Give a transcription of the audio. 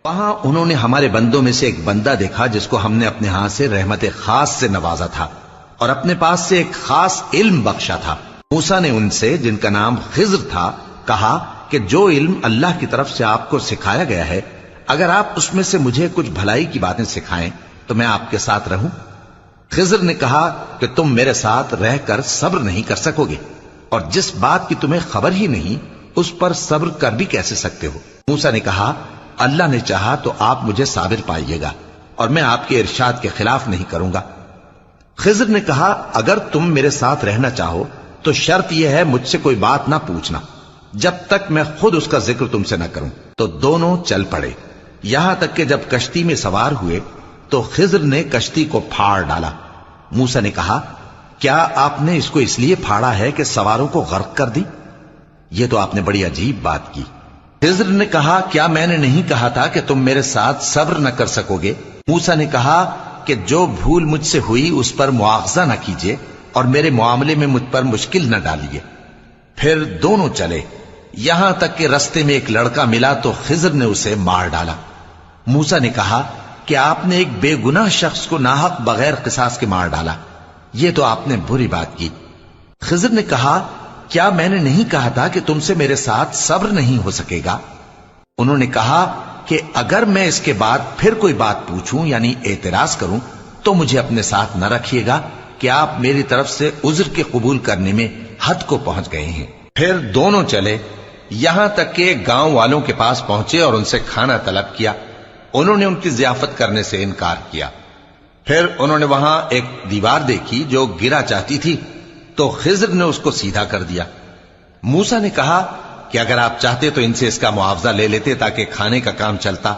وہاں انہوں نے ہمارے بندوں میں سے ایک بندہ دیکھا جس کو ہم نے اپنے ہاں سے رحمت خاص سے نوازا تھا اور اپنے پاس سے ایک خاص علم بخشا تھا۔ موسیٰ نے ان سے جن کا نام خضر تھا کہا کہ جو علم اللہ کی طرف سے آپ کو سکھایا گیا ہے، اگر آپ اس میں سے مجھے کچھ بھلائی کی باتیں سکھائیں تو میں آپ کے ساتھ رہوں۔ خضر نے کہا کہ تم میرے ساتھ رہ کر صبر نہیں کر سکو گے، اور جس بات کی تمہیں خبر ہی نہیں اس پر صبر کر بھی کیسے سکتے ہو؟ موسیٰ نے کہا اللہ نے چاہا تو آپ مجھے صابر پائیے گا اور میں آپ کے ارشاد کے خلاف نہیں کروں گا۔ خضر نے کہا اگر تم میرے ساتھ رہنا چاہو تو شرط یہ ہے مجھ سے کوئی بات نہ پوچھنا جب تک میں خود اس کا ذکر تم سے نہ کروں۔ تو دونوں چل پڑے، یہاں تک کہ جب کشتی میں سوار ہوئے تو خضر نے کشتی کو پھاڑ ڈالا۔ موسیٰ نے کہا کیا آپ نے اس کو اس لیے پھاڑا ہے کہ سواروں کو غرق کر دی؟ یہ تو آپ نے بڑی عجیب بات کی۔ خضر نے کہا کیا میں نے نہیں کہا تھا کہ تم میرے ساتھ صبر نہ کر سکو گے؟ موسیٰ نے کہا کہ جو بھول مجھ سے ہوئی اس پر مواخذہ نہ کیجیے اور میرے معاملے میں مجھ پر مشکل نہ ڈالیے۔ پھر دونوں چلے، یہاں تک کہ رستے میں ایک لڑکا ملا تو خضر نے اسے مار ڈالا۔ موسیٰ نے کہا کہ آپ نے ایک بے گناہ شخص کو ناحق بغیر قصاص کے مار ڈالا، یہ تو آپ نے بری بات کی۔ خضر نے کہا کیا میں نے نہیں کہا تھا کہ تم سے میرے ساتھ صبر نہیں ہو سکے گا؟ انہوں نے کہا کہ اگر میں اس کے بعد پھر کوئی بات پوچھوں یعنی اعتراض کروں تو مجھے اپنے ساتھ نہ رکھیے گا کہ آپ میری طرف سے عذر کے قبول کرنے میں حد کو پہنچ گئے ہیں۔ پھر دونوں چلے، یہاں تک کہ گاؤں والوں کے پاس پہنچے اور ان سے کھانا طلب کیا۔ انہوں نے ان کی ضیافت کرنے سے انکار کیا۔ پھر انہوں نے وہاں ایک دیوار دیکھی جو گرا چاہتی تھی تو خضر نے اس کو سیدھا کر دیا۔ موسیٰ نے کہا کہ اگر آپ چاہتے تو ان سے اس کا معاوضہ لے لیتے تاکہ کھانے کا کام چلتا۔